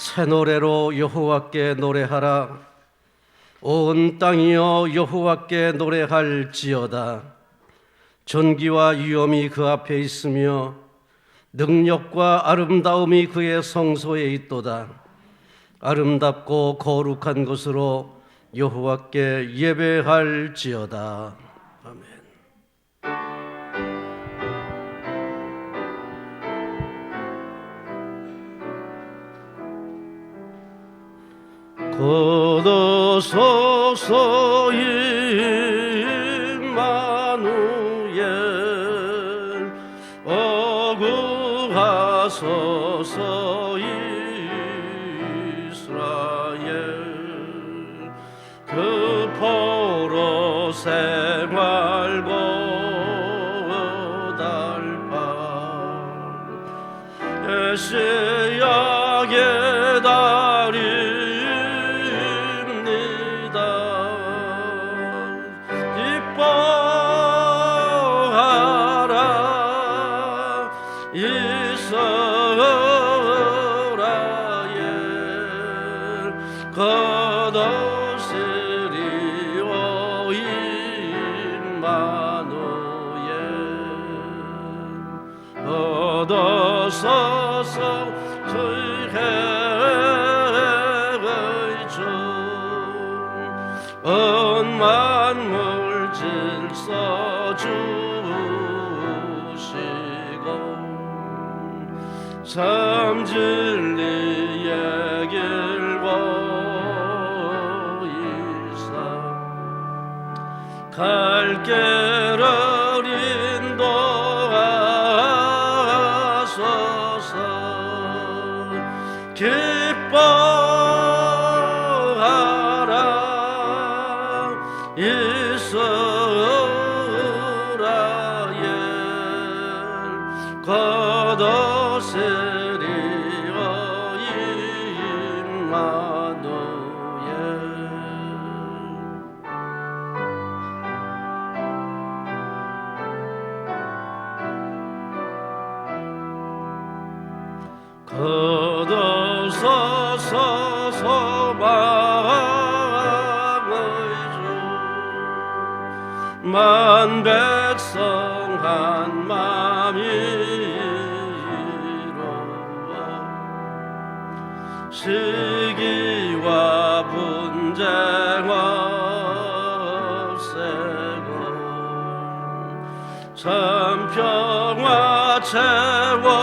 새 노래로 여호와께 노래하라. 온 땅이여 여호와께 노래할지어다. 존귀와 위엄이 그 앞에 있으며 능력과 아름다움이 그의 성소에 있도다. 아름답고 거룩한 곳으로 여호와께 예배할지어다. 아멘. 거둬서서 임마누엘, 어구하소서 이스라엘. 그 포로 생활고 달판 예시야의 달이 거두시리오 임마누엘. 얻어서서 주의 주 온 만물 질서 주시고 참 진리의 길 보이사 갈 길을 인도하소서. 기뻐하라 이스라엘. 거두시리오 임마누엘. 거두소서 소망의 주 만 백성 한 맘이 이루어 시기와 분쟁 없애고 참 평화 채워주소서.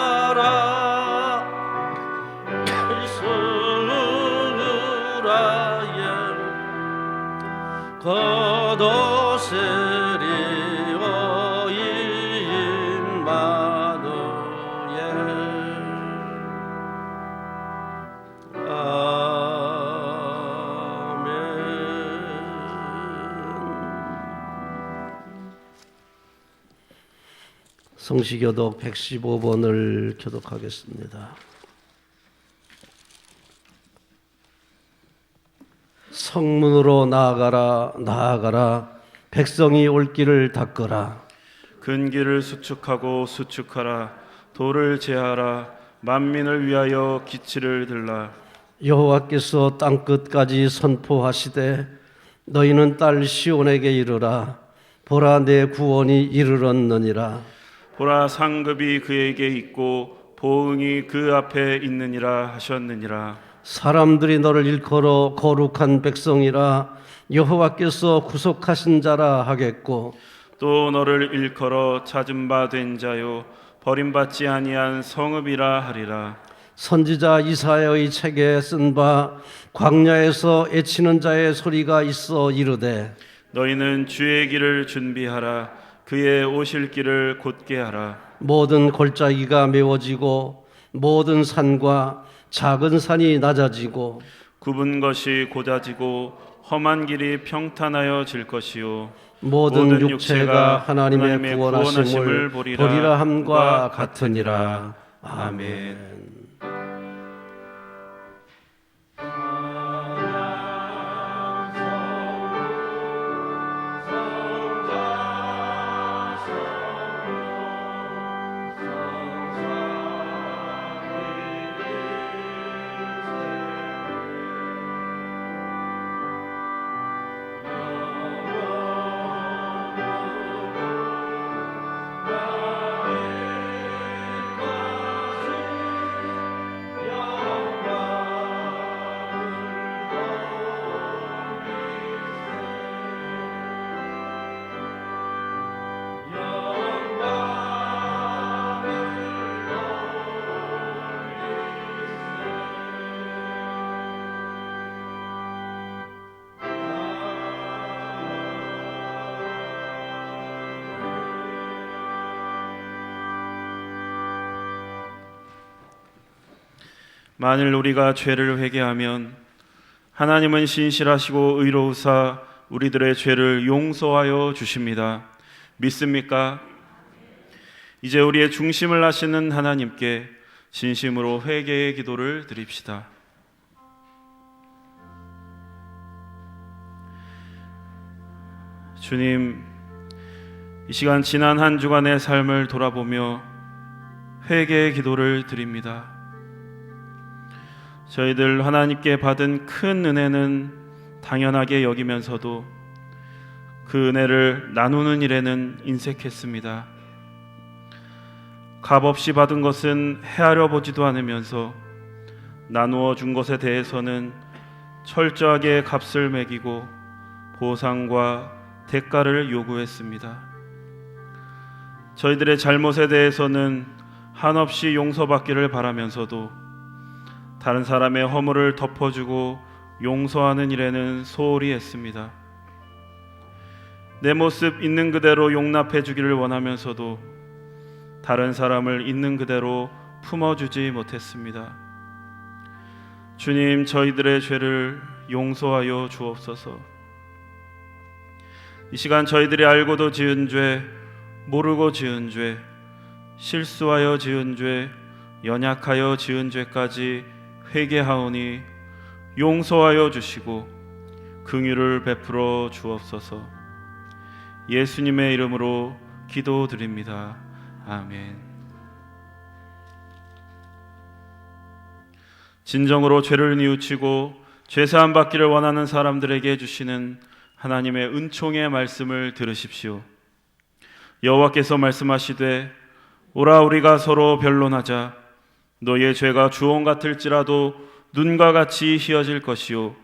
기뻐하라 이스라엘. 거두시리오 임마누엘. 아멘. 성시교독 115번을 교독하겠습니다. 성문으로 나아가라, 나아가라. 백성이 올 길을 닦으라. 근길을 수축하고 수축하라. 돌을 제하라. 만민을 위하여 기치를 들라. 여호와께서 땅끝까지 선포하시되 너희는 딸 시온에게 이르라. 보라, 내 구원이 이르렀느니라. 보라, 상급이 그에게 있고 보응이 그 앞에 있느니라 하셨느니라. 사람들이 너를 일컬어 거룩한 백성이라, 여호와께서 구속하신 자라 하겠고, 또 너를 일컬어 찾은 바 된 자요 버림받지 아니한 성읍이라 하리라. 선지자 이사야의 책에 쓴 바 광야에서 애치는 자의 소리가 있어 이르되, 너희는 주의 길을 준비하라. 그의 오실 길을 곧게 하라. 모든 골짜기가 메워지고 모든 산과 작은 산이 낮아지고 굽은 것이 곧아지고 험한 길이 평탄하여 질 것이요 모든 육체가 하나님의 구원하심을 보리라 함과 같으니라. 아멘. 성자 만일 우리가 죄를 회개하면 하나님은 신실하시고 의로우사 우리들의 죄를 용서하여 주십니다. 믿습니까? 이제 우리의 중심을 아시는 하나님께 진심으로 회개의 기도를 드립시다. 주님, 이 시간 지난 한 주간의 삶을 돌아보며 회개의 기도를 드립니다. 저희들 하나님께 받은 큰 은혜는 당연하게 여기면서도 그 은혜를 나누는 일에는 인색했습니다. 값없이 받은 것은 헤아려 보지도 않으면서 나누어 준 것에 대해서는 철저하게 값을 매기고 보상과 대가를 요구했습니다. 저희들의 잘못에 대해서는 한없이 용서받기를 바라면서도 다른 사람의 허물을 덮어주고 용서하는 일에는 소홀히 했습니다. 내 모습 있는 그대로 용납해 주기를 원하면서도 다른 사람을 있는 그대로 품어주지 못했습니다. 주님, 저희들의 죄를 용서하여 주옵소서. 이 시간 저희들이 알고도 지은 죄, 모르고 지은 죄, 실수하여 지은 죄, 연약하여 지은 죄까지 회개하오니 용서하여 주시고 긍휼을 베풀어 주옵소서. 예수님의 이름으로 기도드립니다. 아멘. 진정으로 죄를 뉘우치고 죄사함 받기를 원하는 사람들에게 주시는 하나님의 은총의 말씀을 들으십시오. 여호와께서 말씀하시되 오라 우리가 서로 변론하자. 너의 죄가 주홍 같을지라도 눈과 같이 희어질 것이요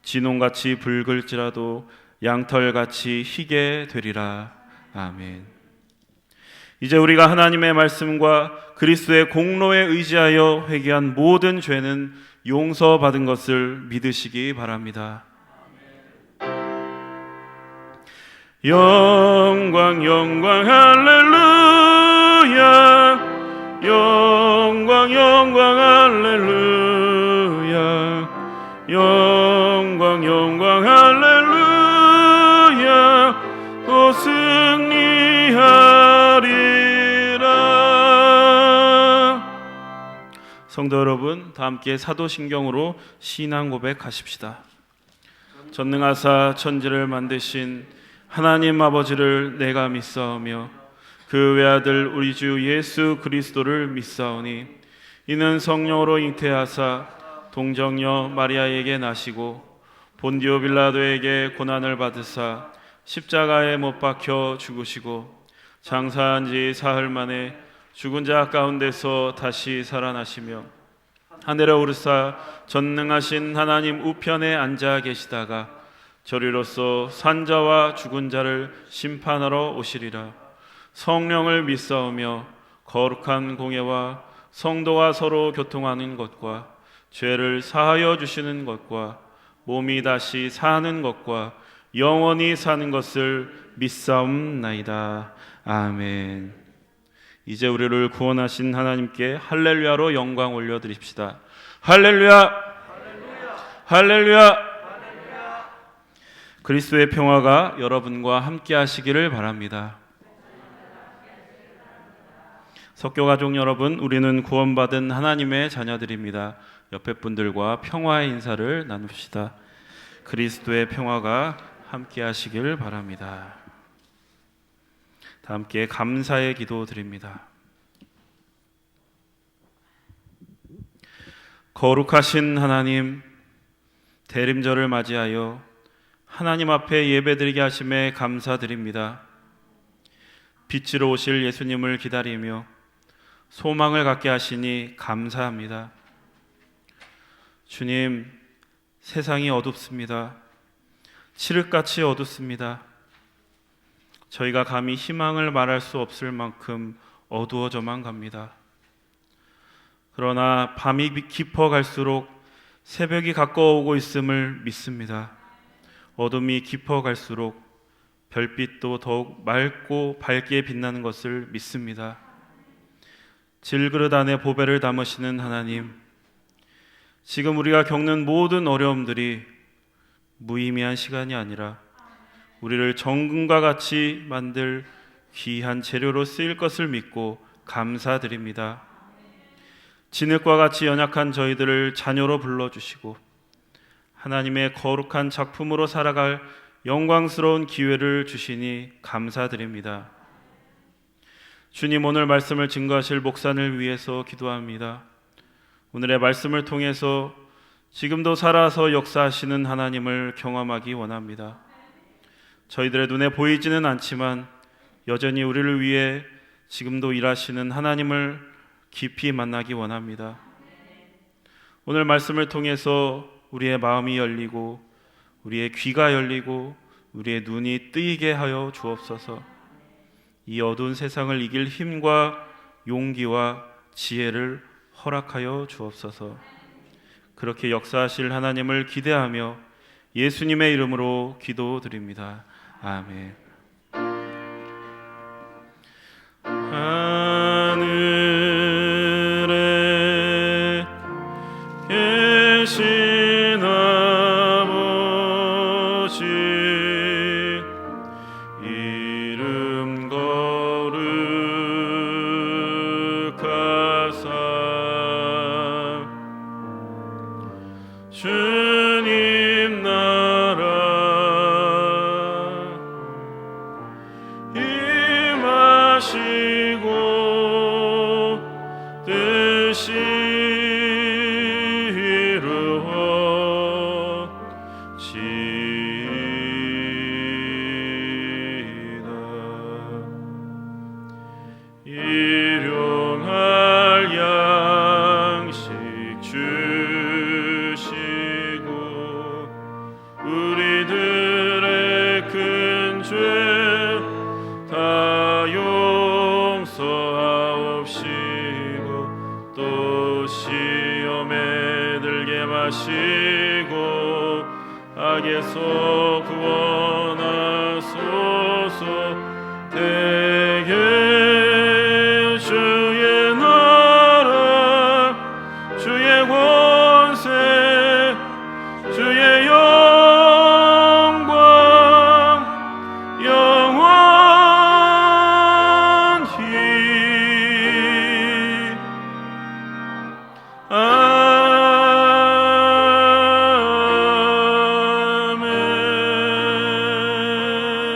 진홍같이 붉을지라도 양털같이 희게 되리라. 아멘. 이제 우리가 하나님의 말씀과 그리스도의 공로에 의지하여 회개한 모든 죄는 용서받은 것을 믿으시기 바랍니다. 영광 영광 할렐루야. 영광 영광 할렐루야. 영광 영광 할렐루야. 또 승리하리라. 성도 여러분, 다 함께 사도신경으로 신앙 고백하십시다. 전능하사 천지를 만드신 하나님 아버지를 내가 믿사오며 그 외아들 우리 주 예수 그리스도를 믿사오니 이는 성령으로 잉태하사 동정녀 마리아에게 나시고 본디오 빌라도에게 고난을 받으사 십자가에 못 박혀 죽으시고 장사한 지 사흘 만에 죽은 자 가운데서 다시 살아나시며 하늘에 오르사 전능하신 하나님 우편에 앉아 계시다가 저리로서 산자와 죽은 자를 심판하러 오시리라. 성령을 믿사오며 거룩한 공예와 성도가 서로 교통하는 것과 죄를 사하여 주시는 것과 몸이 다시 사는 것과 영원히 사는 것을 믿사옵나이다. 아멘. 이제 우리를 구원하신 하나님께 할렐루야로 영광 올려드립시다. 할렐루야, 할렐루야. 그리스도의 평화가 여러분과 함께 하시기를 바랍니다. 석교가족 여러분, 우리는 구원받은 하나님의 자녀들입니다. 옆에 분들과 평화의 인사를 나눕시다. 그리스도의 평화가 함께 하시길 바랍니다. 다 함께 감사의 기도 드립니다. 거룩하신 하나님, 대림절을 맞이하여 하나님 앞에 예배드리게 하심에 감사드립니다. 빛으로 오실 예수님을 기다리며 소망을 갖게 하시니 감사합니다. 주님, 세상이 어둡습니다. 칠흑같이 어둡습니다. 저희가 감히 희망을 말할 수 없을 만큼 어두워져만 갑니다. 그러나 밤이 깊어갈수록 새벽이 가까워오고 있음을 믿습니다. 어둠이 깊어갈수록 별빛도 더욱 맑고 밝게 빛나는 것을 믿습니다. 질그릇 안에 보배를 담으시는 하나님, 지금 우리가 겪는 모든 어려움들이 무의미한 시간이 아니라 우리를 정금과 같이 만들 귀한 재료로 쓰일 것을 믿고 감사드립니다. 진흙과 같이 연약한 저희들을 자녀로 불러주시고 하나님의 거룩한 작품으로 살아갈 영광스러운 기회를 주시니 감사드립니다. 주님, 오늘 말씀을 증거하실 목사를 위해서 기도합니다. 오늘의 말씀을 통해서 지금도 살아서 역사하시는 하나님을 경험하기 원합니다. 저희들의 눈에 보이지는 않지만 여전히 우리를 위해 지금도 일하시는 하나님을 깊이 만나기 원합니다. 오늘 말씀을 통해서 우리의 마음이 열리고 우리의 귀가 열리고 우리의 눈이 뜨이게 하여 주옵소서. 이 어두운 세상을 이길 힘과 용기와 지혜를 허락하여 주옵소서. 그렇게 역사하실 하나님을 기대하며 예수님의 이름으로 기도드립니다. 아멘. 하늘에 계신 아버지, 이름 거룩하사 주님 나라 임하시고 뜻이 이루어지이다. 일용할 양식 주시고 우리들의 큰 죄 다 용서하옵시고 또 시험에 들게 마시고 악에서 구원하소서. 대개 주의 나라 주의 권세 주의 영광 영원히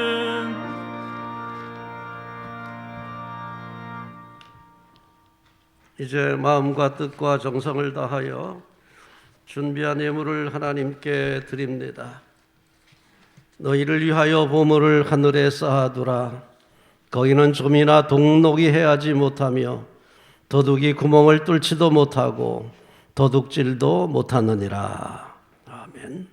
아멘. 이제 마음과 뜻과 정성을 다하여 준비한 예물을 하나님께 드립니다. 너희를 위하여 보물을 하늘에 쌓아두라. 거기는 좀이나 동록이 해하지 못하며 도둑이 구멍을 뚫지도 못하고 도둑질도 못하느니라. 아멘.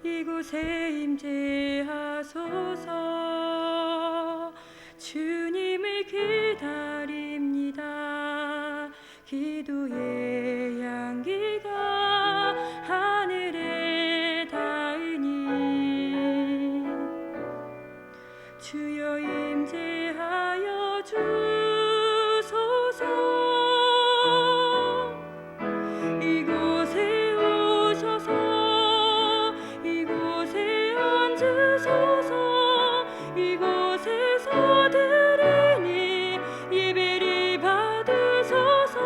이곳에 임재하소서. 주님을 기다립니다. 기도의 향기가 하늘에 닿으니 주여 임재하여 주소서. 이곳에 오셔서 이곳에 앉으소서. 이곳에서 들으니 예배를 받으소서.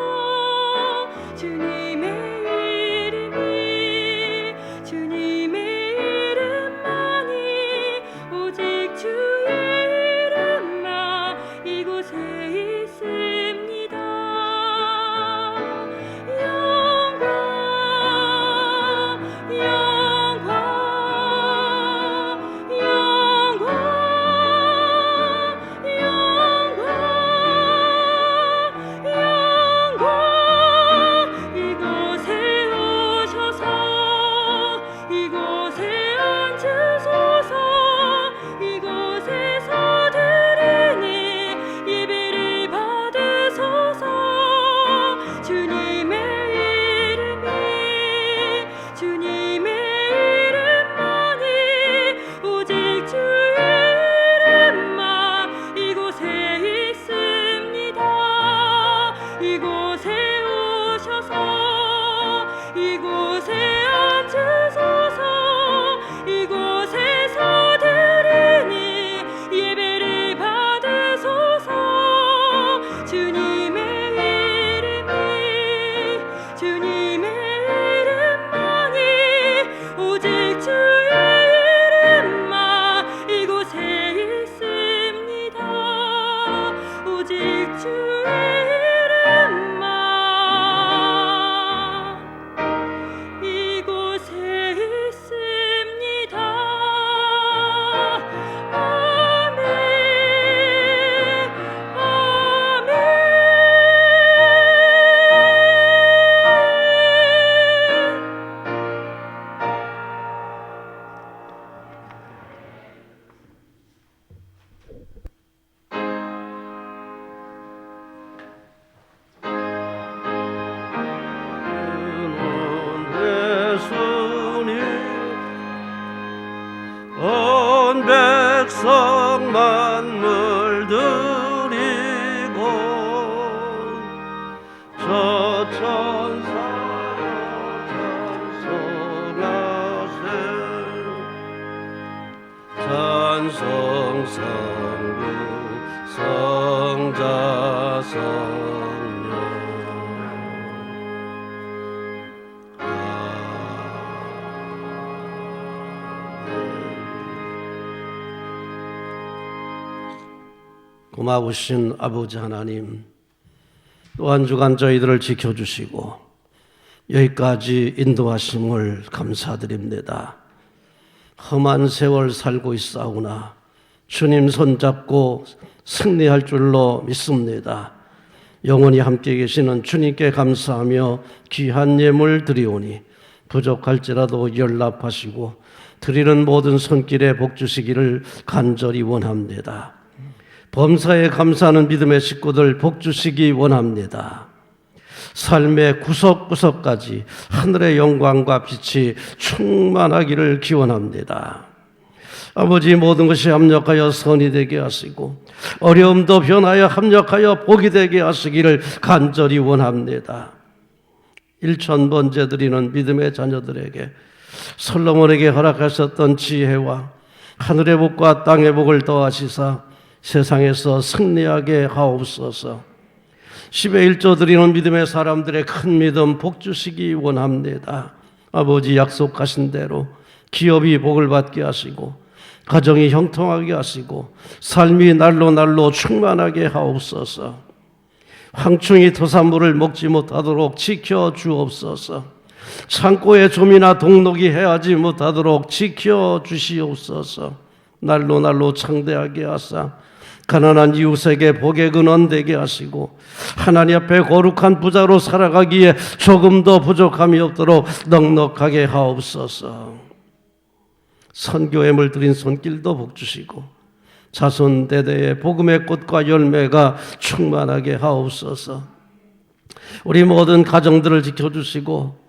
찬송 성부 성자 성령 고마우신 아버지 하나님, 또 한 주간 저희들을 지켜주시고 여기까지 인도하심을 감사드립니다. 험한 세월 살고 있사오나 주님 손잡고 승리할 줄로 믿습니다. 영원히 함께 계시는 주님께 감사하며 귀한 예물 드리오니 부족할지라도 연락하시고 드리는 모든 손길에 복 주시기를 간절히 원합니다. 범사에 감사하는 믿음의 식구들 복 주시기 원합니다. 삶의 구석구석까지 하늘의 영광과 빛이 충만하기를 기원합니다. 아버지, 모든 것이 합력하여 선이 되게 하시고 어려움도 변하여 합력하여 복이 되게 하시기를 간절히 원합니다. 1000번째 드리는 믿음의 자녀들에게 솔로몬에게 허락하셨던 지혜와 하늘의 복과 땅의 복을 더하시사 세상에서 승리하게 하옵소서. 10의 1조 드리는 믿음의 사람들의 큰 믿음 복 주시기 원합니다. 아버지, 약속하신 대로 기업이 복을 받게 하시고 가정이 형통하게 하시고 삶이 날로 날로 충만하게 하옵소서. 황충이 토산물을 먹지 못하도록 지켜주옵소서. 창고에 좀이나 동록이 해하지 못하도록 지켜주시옵소서. 날로 날로 창대하게 하사 가난한 이웃에게 복의 근원 되게 하시고 하나님 앞에 거룩한 부자로 살아가기에 조금 더 부족함이 없도록 넉넉하게 하옵소서. 선교회물 드린 손길도 복 주시고 자손 대대의 복음의 꽃과 열매가 충만하게 하옵소서. 우리 모든 가정들을 지켜주시고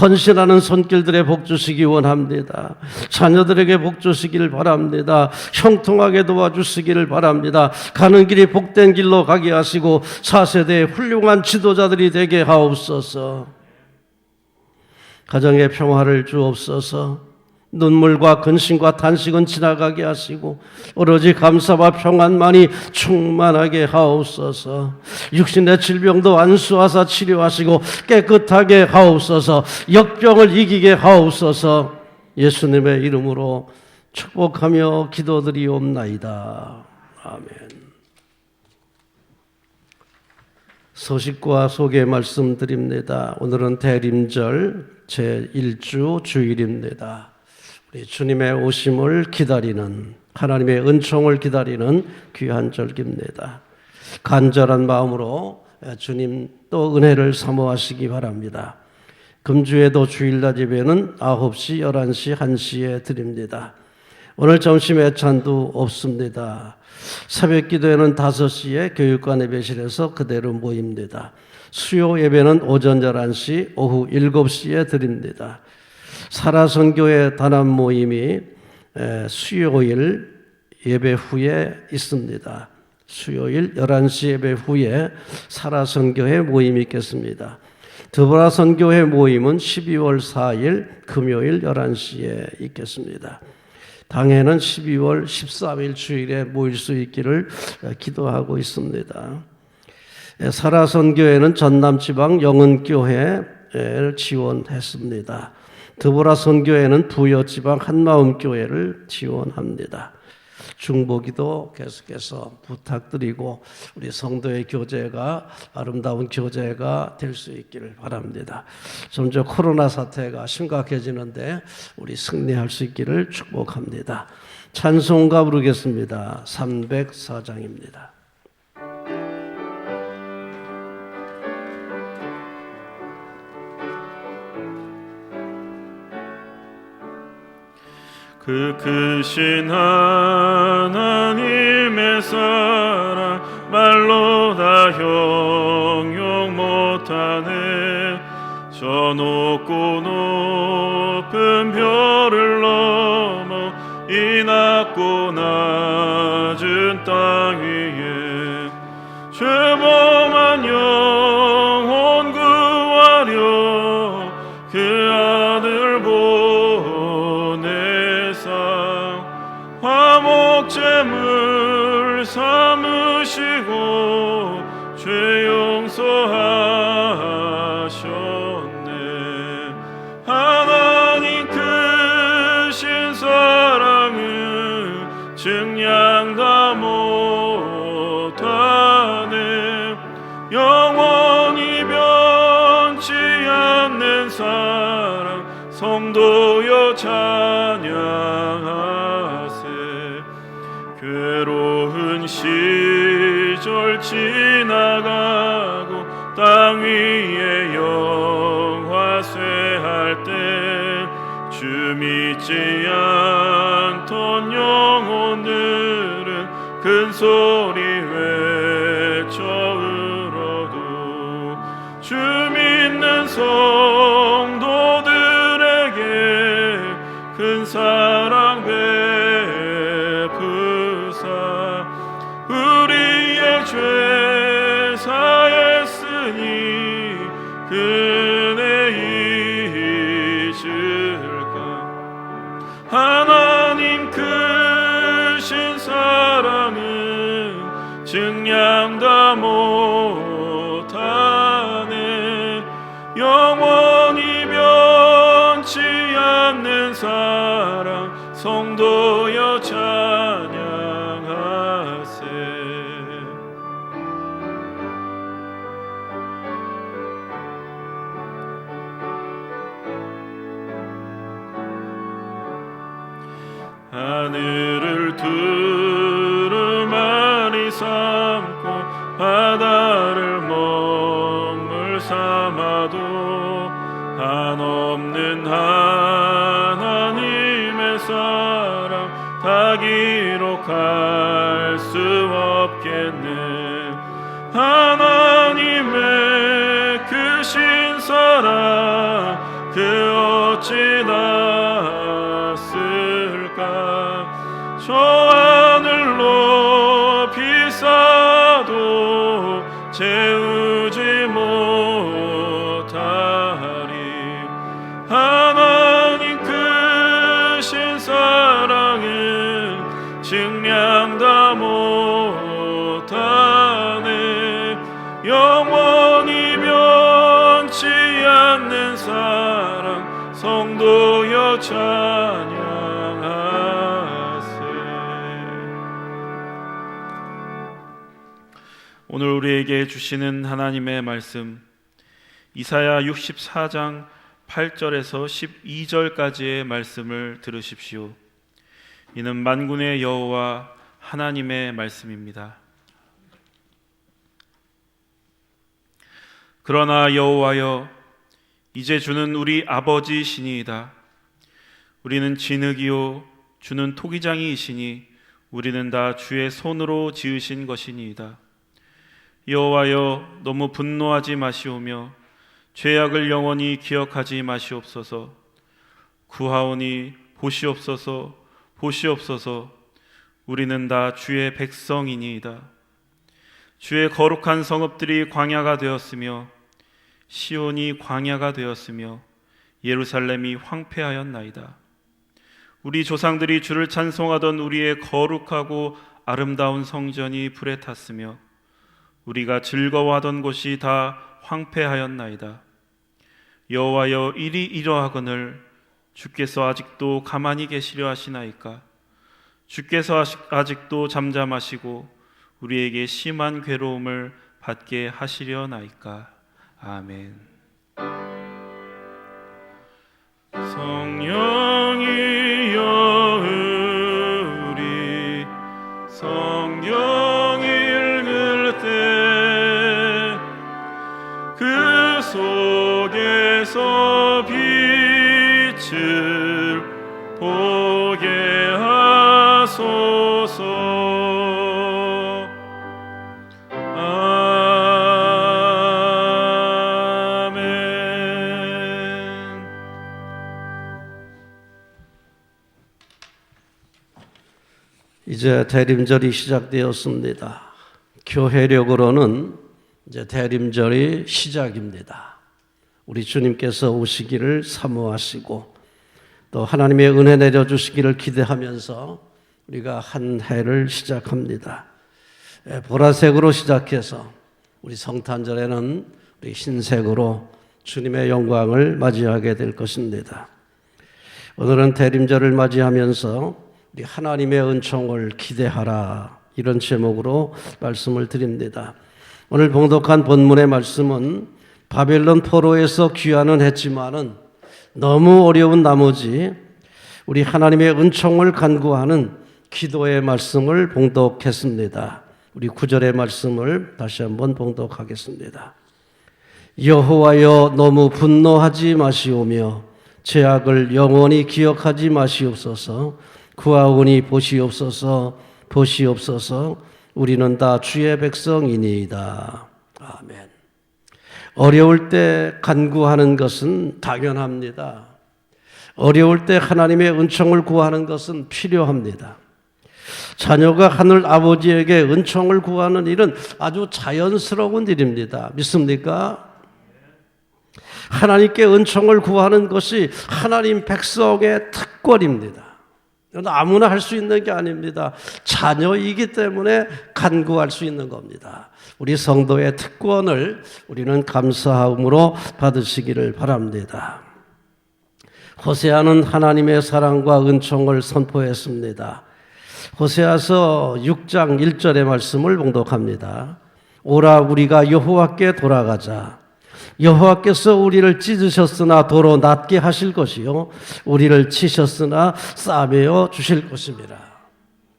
헌신하는 손길들의 복 주시기 원합니다. 자녀들에게 복 주시기를 바랍니다. 형통하게 도와주시기를 바랍니다. 가는 길이 복된 길로 가게 하시고 4세대의 훌륭한 지도자들이 되게 하옵소서. 가정의 평화를 주옵소서. 눈물과 근심과 탄식은 지나가게 하시고 오로지 감사와 평안만이 충만하게 하옵소서. 육신의 질병도 안수하사 치료하시고 깨끗하게 하옵소서. 역병을 이기게 하옵소서. 예수님의 이름으로 축복하며 기도드리옵나이다. 아멘. 소식과 소개 말씀드립니다. 오늘은 대림절 제1주 주일입니다. 우리 주님의 오심을 기다리는, 하나님의 은총을 기다리는 귀한 절기입니다. 간절한 마음으로 주님 또 은혜를 사모하시기 바랍니다. 금주에도 주일날 예배는 9시, 11시, 1시에 드립니다. 오늘 점심 애찬도 없습니다. 새벽 기도회는 5시에 교육관 예배실에서 그대로 모입니다. 수요 예배는 오전 11시, 오후 7시에 드립니다. 살아선교회 단합 모임이 수요일 예배 후에 있습니다. 수요일 11시 예배 후에 살아선교회 모임이 있겠습니다. 드보라선교회 모임은 12월 4일 금요일 11시에 있겠습니다. 당회는 12월 13일 주일에 모일 수 있기를 기도하고 있습니다. 살아선교회는 전남지방 영은교회를 지원했습니다. 드보라 선교회는 부여지방 한마음교회를 지원합니다. 중보기도 계속해서 부탁드리고 우리 성도의 교제가 아름다운 교제가 될 수 있기를 바랍니다. 점점 코로나 사태가 심각해지는데 우리 승리할 수 있기를 축복합니다. 찬송가 부르겠습니다. 304장입니다. 그 크신 하나님의 사랑 말로 다 형용 못하네. 저 높고 높은 별을 넘어 이 낮고 낮은 땅 위에 죄범한 영혼 그 용서하셨네. 하나님 크신 사랑은 증량 다 못하네. 영원히 변치 않는 사랑 성도여 찬양하세. 괴로운 시절 지나가고 땅 위에 영화쇠할 때 주 믿지 않던 영혼들은 큰 소리 외쳐 울어도 주 믿는 성도들에게 큰 사랑 베푸사 우리의 죄 사했으니 그네 잊을까. 하나님 크신 사랑은 증량 다 못하네. 영원히 변치 않는 사랑 성도여 찬양하세. 하늘을 두루마리 삼고 바다를 먹물 삼아도 한없는 하나님의 사랑 다 기록할 수 없겠네. 하나님의 크신 사랑 그 어찌 낫을까. 저 하늘 높이 쌓아도 채우지 못하리. 하나님 크신 사랑은 증량 다 못하네. 영원히 변치 않는 사랑 성도여 찬양하세. 오늘 우리에게 주시는 하나님의 말씀, 이사야 64장 8절에서 12절까지의 말씀을 들으십시오. 이는 만군의 여호와 하나님의 말씀입니다. 그러나 여호와여, 이제 주는 우리 아버지시니이다. 우리는 진흙이요 주는 토기장이이시니 우리는 다 주의 손으로 지으신 것이니이다. 여호와여, 너무 분노하지 마시오며 죄악을 영원히 기억하지 마시옵소서. 구하오니 보시옵소서, 보시옵소서. 우리는 다 주의 백성이니이다. 주의 거룩한 성읍들이 광야가 되었으며 시온이 광야가 되었으며 예루살렘이 황폐하였나이다. 우리 조상들이 주를 찬송하던 우리의 거룩하고 아름다운 성전이 불에 탔으며 우리가 즐거워하던 곳이 다 황폐하였나이다. 여호와여, 일이 이러하거늘 주께서 아직도 가만히 계시려 하시나이까. 주께서 아직도 잠잠하시고 우리에게 심한 괴로움을 받게 하시려나이까. 아멘. 성령이여 우리 성경 읽을 때 그 속에서 빛을 보게 하소서. 아멘. 이제 대림절이 시작되었습니다. 교회력으로는 이제 대림절이 시작입니다. 우리 주님께서 오시기를 사모하시고 또 하나님의 은혜 내려주시기를 기대하면서 우리가 한 해를 시작합니다. 보라색으로 시작해서 우리 성탄절에는 우리 흰색으로 주님의 영광을 맞이하게 될 것입니다. 오늘은 대림절을 맞이하면서 우리 하나님의 은총을 기대하라, 이런 제목으로 말씀을 드립니다. 오늘 봉독한 본문의 말씀은 바벨론 포로에서 귀환은 했지만은 너무 어려운 나머지 우리 하나님의 은총을 간구하는 기도의 말씀을 봉독했습니다. 우리 9절의 말씀을 다시 한번 봉독하겠습니다. 여호와여, 너무 분노하지 마시오며 죄악을 영원히 기억하지 마시옵소서. 구하오니 보시옵소서, 보시옵소서. 우리는 다 주의 백성이니이다. 아멘. 어려울 때 간구하는 것은 당연합니다. 어려울 때 하나님의 은총을 구하는 것은 필요합니다. 자녀가 하늘 아버지에게 은총을 구하는 일은 아주 자연스러운 일입니다. 믿습니까? 하나님께 은총을 구하는 것이 하나님 백성의 특권입니다. 아무나 할 수 있는 게 아닙니다. 자녀이기 때문에 간구할 수 있는 겁니다. 우리 성도의 특권을 우리는 감사함으로 받으시기를 바랍니다. 호세아는 하나님의 사랑과 은총을 선포했습니다. 호세아서 6장 1절의 말씀을 봉독합니다. 오라, 우리가 여호와께 돌아가자. 여호와께서 우리를 찢으셨으나 도로 낫게 하실 것이요 우리를 치셨으나 싸매어 주실 것입니다.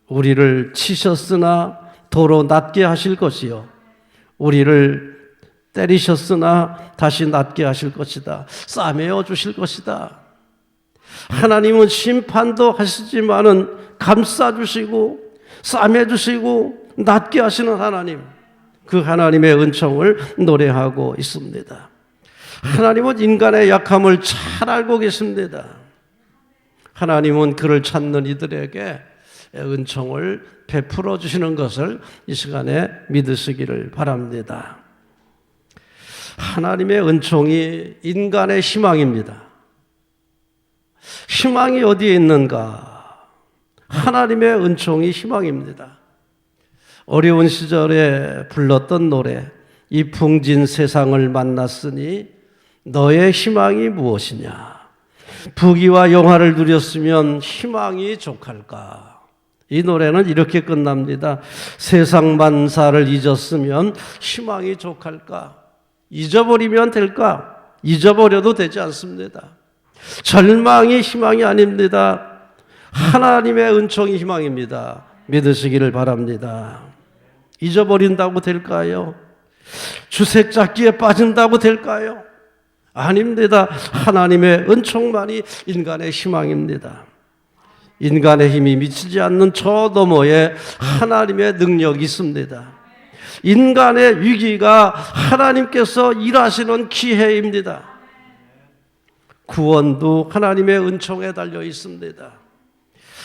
우리를 치셨으나 도로 낫게 하실 것이요 우리를 때리셨으나 다시 낫게 하실 것이다. 싸매어 주실 것이다. 하나님은 심판도 하시지만은 감싸주시고 싸매주시고 낫게 하시는 하나님, 그 하나님의 은총을 노래하고 있습니다. 하나님은 인간의 약함을 잘 알고 계십니다. 하나님은 그를 찾는 이들에게 은총을 베풀어 주시는 것을 이 시간에 믿으시기를 바랍니다. 하나님의 은총이 인간의 희망입니다. 희망이 어디에 있는가? 하나님의 은총이 희망입니다. 어려운 시절에 불렀던 노래, 이 풍진 세상을 만났으니 너의 희망이 무엇이냐? 부귀와 영화를 누렸으면 희망이 족할까? 이 노래는 이렇게 끝납니다. 세상 만사를 잊었으면 희망이 족할까? 잊어버리면 될까? 잊어버려도 되지 않습니다. 절망이 희망이 아닙니다. 하나님의 은총이 희망입니다. 믿으시기를 바랍니다. 잊어버린다고 될까요? 주색 잡기에 빠진다고 될까요? 아닙니다. 하나님의 은총만이 인간의 희망입니다. 인간의 힘이 미치지 않는 저 너머에 하나님의 능력이 있습니다. 인간의 위기가 하나님께서 일하시는 기회입니다. 구원도 하나님의 은총에 달려 있습니다.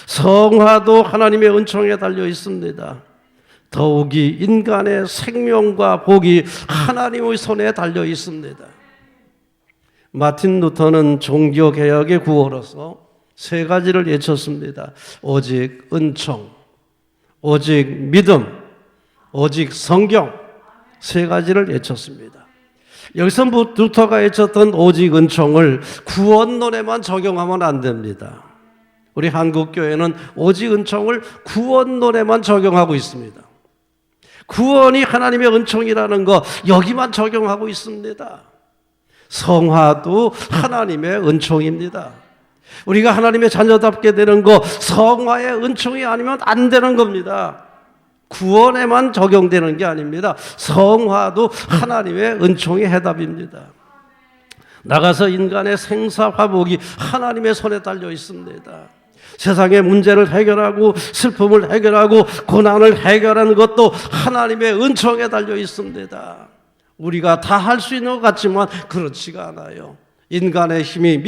성화도 하나님의 은총에 달려 있습니다. 더욱이 인간의 생명과 복이 하나님의 손에 달려 있습니다. 마틴 루터는 종교개혁의 구호로서 세 가지를 외쳤습니다. 오직 은총, 오직 믿음, 오직 성경, 세 가지를 외쳤습니다. 여기서 루터가 외쳤던 오직 은총을 구원론에만 적용하면 안 됩니다. 우리 한국교회는 오직 은총을 구원론에만 적용하고 있습니다. 구원이 하나님의 은총이라는 거 여기만 적용하고 있습니다. 성화도 하나님의 은총입니다. 우리가 하나님의 자녀답게 되는 거 성화의 은총이 아니면 안 되는 겁니다. 구원에만 적용되는 게 아닙니다. 성화도 하나님의 은총의 해답입니다. 나가서 인간의 생사화복이 하나님의 손에 달려 있습니다. 세상의 문제를 해결하고 슬픔을 해결하고 고난을 해결하는 것도 하나님의 은총에 달려 있습니다. 우리가 다 할 수 있는 것 같지만 그렇지가 않아요. 인간의 힘이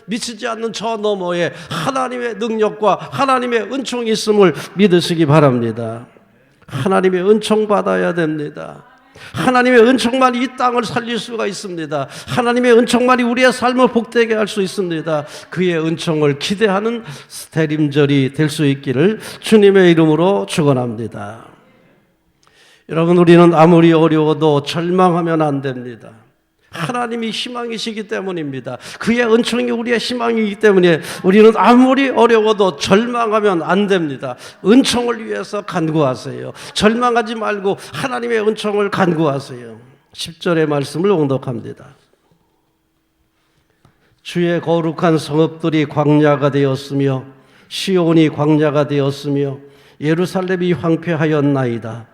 미치지 않는 저 너머에 하나님의 능력과 하나님의 은총이 있음을 믿으시기 바랍니다. 하나님의 은총 받아야 됩니다. 하나님의 은총만이 이 땅을 살릴 수가 있습니다. 하나님의 은총만이 우리의 삶을 복되게 할 수 있습니다. 그의 은총을 기대하는 대림절이 될 수 있기를 주님의 이름으로 축원합니다. 여러분, 우리는 아무리 어려워도 절망하면 안 됩니다. 하나님이 희망이시기 때문입니다. 그의 은총이 우리의 희망이기 때문에 우리는 아무리 어려워도 절망하면 안 됩니다. 은총을 위해서 간구하세요. 절망하지 말고 하나님의 은총을 간구하세요. 10절의 말씀을 봉독합니다. 주의 거룩한 성읍들이 광야가 되었으며 시온이 광야가 되었으며 예루살렘이 황폐하였나이다.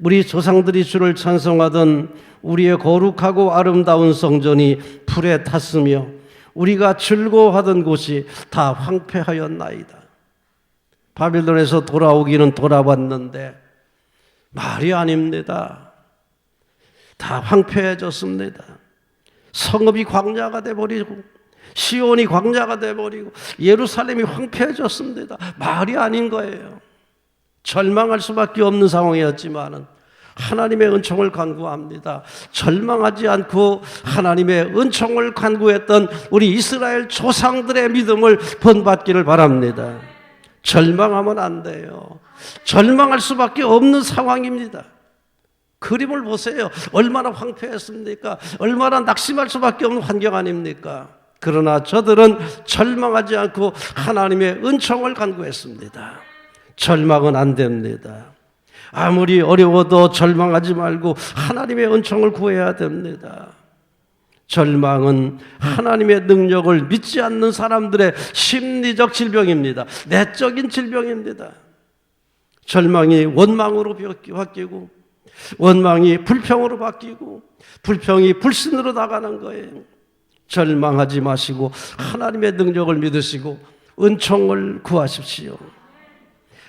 우리 조상들이 주를 찬송하던 우리의 거룩하고 아름다운 성전이 불에 탔으며 우리가 즐거워하던 곳이 다 황폐하였나이다. 바빌론에서 돌아오기는 돌아왔는데 말이 아닙니다. 다 황폐해졌습니다. 성읍이 광야가 돼버리고 시온이 광야가 돼버리고 예루살렘이 황폐해졌습니다. 말이 아닌 거예요. 절망할 수밖에 없는 상황이었지만 하나님의 은총을 간구합니다. 절망하지 않고 하나님의 은총을 간구했던 우리 이스라엘 조상들의 믿음을 본받기를 바랍니다. 절망하면 안 돼요. 절망할 수밖에 없는 상황입니다. 그림을 보세요. 얼마나 황폐했습니까? 얼마나 낙심할 수밖에 없는 환경 아닙니까? 그러나 저들은 절망하지 않고 하나님의 은총을 간구했습니다. 절망은 안 됩니다. 아무리 어려워도 절망하지 말고 하나님의 은총을 구해야 됩니다. 절망은 하나님의 능력을 믿지 않는 사람들의 심리적 질병입니다. 내적인 질병입니다. 절망이 원망으로 바뀌고 원망이 불평으로 바뀌고 불평이 불신으로 나가는 거예요. 절망하지 마시고 하나님의 능력을 믿으시고 은총을 구하십시오.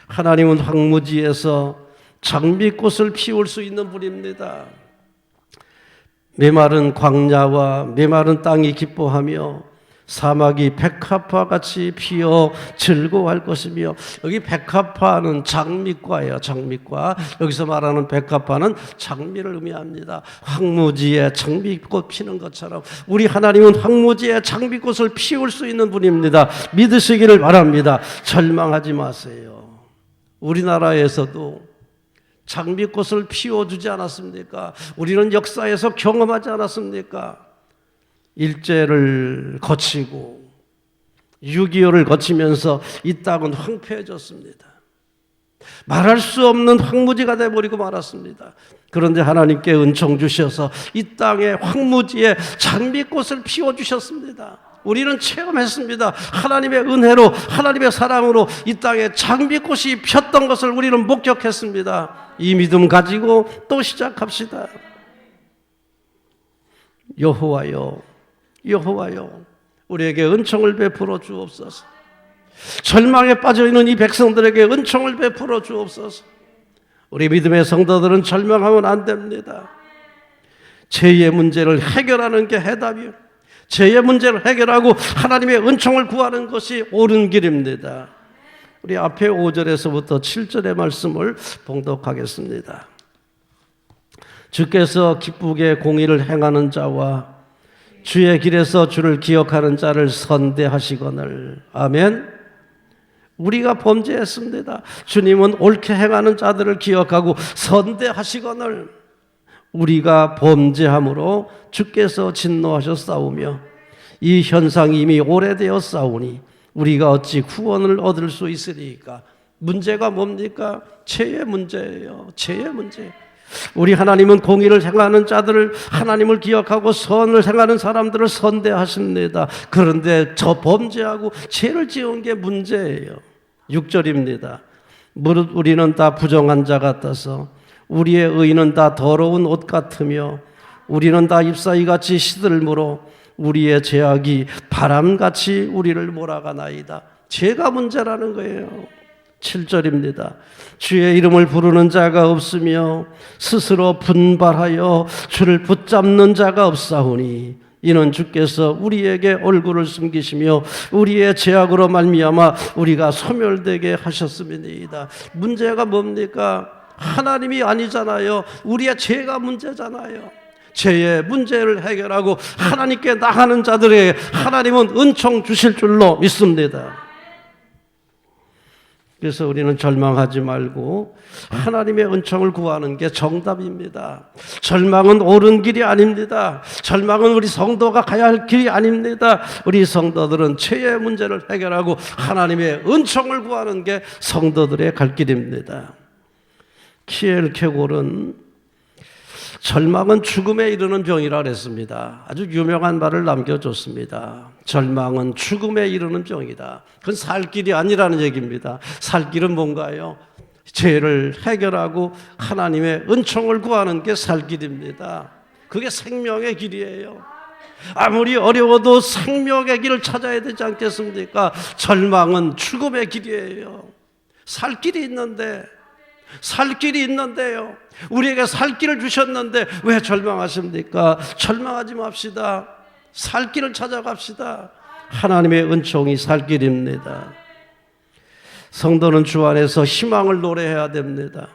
하나님은 황무지에서 장미꽃을 피울 수 있는 분입니다. 메마른 광야와 메마른 땅이 기뻐하며 사막이 백합화같이 피어 즐거워할 것이며, 여기 백합화는 장미과예요. 장미과. 여기서 말하는 백합화는 장미를 의미합니다. 황무지에 장미꽃 피는 것처럼 우리 하나님은 황무지에 장미꽃을 피울 수 있는 분입니다. 믿으시기를 바랍니다. 절망하지 마세요. 우리나라에서도 장미꽃을 피워주지 않았습니까? 우리는 역사에서 경험하지 않았습니까? 일제를 거치고 6.25를 거치면서 이 땅은 황폐해졌습니다. 말할 수 없는 황무지가 되어버리고 말았습니다. 그런데 하나님께 은총 주셔서 이 땅에 황무지에 장미꽃을 피워주셨습니다. 우리는 체험했습니다. 하나님의 은혜로, 하나님의 사랑으로 이 땅에 장미꽃이 폈던 것을 우리는 목격했습니다. 이 믿음 가지고 또 시작합시다. 여호와여, 여호와여, 우리에게 은총을 베풀어 주옵소서. 절망에 빠져있는 이 백성들에게 은총을 베풀어 주옵소서. 우리 믿음의 성도들은 절망하면 안 됩니다. 죄의 문제를 해결하는 게 해답이에요. 죄의 문제를 해결하고 하나님의 은총을 구하는 것이 옳은 길입니다. 우리 앞에 5절에서부터 7절의 말씀을 봉독하겠습니다. 주께서 기쁘게 공의를 행하는 자와 주의 길에서 주를 기억하는 자를 선대하시거늘. 아멘. 우리가 범죄했습니다. 주님은 옳게 행하는 자들을 기억하고 선대하시거늘. 우리가 범죄함으로 주께서 진노하셨사오며 이 현상이 이미 오래되었사오니 우리가 어찌 구원을 얻을 수 있으리까? 문제가 뭡니까? 죄의 문제예요. 죄의 문제. 우리 하나님은 공의를 행하는 자들을, 하나님을 기억하고 선을 행하는 사람들을 선대하십니다. 그런데 저 범죄하고 죄를 지은 게 문제예요. 6절입니다. 무릇 우리는 다 부정한 자 같아서 우리의 의는 다 더러운 옷 같으며 우리는 다 잎사귀같이 시들므로 우리의 죄악이 바람같이 우리를 몰아가나이다. 죄가 문제라는 거예요. 7절입니다. 주의 이름을 부르는 자가 없으며 스스로 분발하여 주를 붙잡는 자가 없사오니 이는 주께서 우리에게 얼굴을 숨기시며 우리의 죄악으로 말미암아 우리가 소멸되게 하셨음이니이다. 문제가 뭡니까? 하나님이 아니잖아요. 우리의 죄가 문제잖아요. 죄의 문제를 해결하고 하나님께 나가는 자들에게 하나님은 은총 주실 줄로 믿습니다. 그래서 우리는 절망하지 말고 하나님의 은총을 구하는 게 정답입니다. 절망은 옳은 길이 아닙니다. 절망은 우리 성도가 가야 할 길이 아닙니다. 우리 성도들은 죄의 문제를 해결하고 하나님의 은총을 구하는 게 성도들의 갈 길입니다. 키엘케골은 절망은 죽음에 이르는 병이라 그랬습니다. 아주 유명한 말을 남겨줬습니다. 절망은 죽음에 이르는 병이다. 그건 살 길이 아니라는 얘기입니다. 살 길은 뭔가요? 죄를 해결하고 하나님의 은총을 구하는 게 살 길입니다. 그게 생명의 길이에요. 아무리 어려워도 생명의 길을 찾아야 되지 않겠습니까? 절망은 죽음의 길이에요. 살 길이 있는데, 살 길이 있는데요. 우리에게 살 길을 주셨는데 왜 절망하십니까? 절망하지 맙시다. 살 길을 찾아갑시다. 하나님의 은총이 살 길입니다. 성도는 주 안에서 희망을 노래해야 됩니다.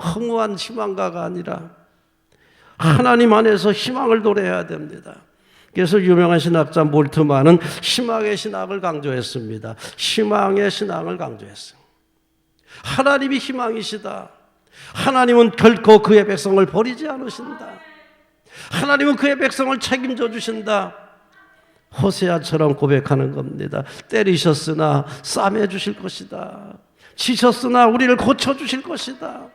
허무한 희망가가 아니라 하나님 안에서 희망을 노래해야 됩니다. 그래서 유명한 신학자 몰트만은 희망의 신학을 강조했습니다. 희망의 신앙을 강조했습니다. 하나님이 희망이시다. 하나님은 결코 그의 백성을 버리지 않으신다. 하나님은 그의 백성을 책임져 주신다. 호세아처럼 고백하는 겁니다. 때리셨으나 싸매 주실 것이다. 치셨으나 우리를 고쳐 주실 것이다.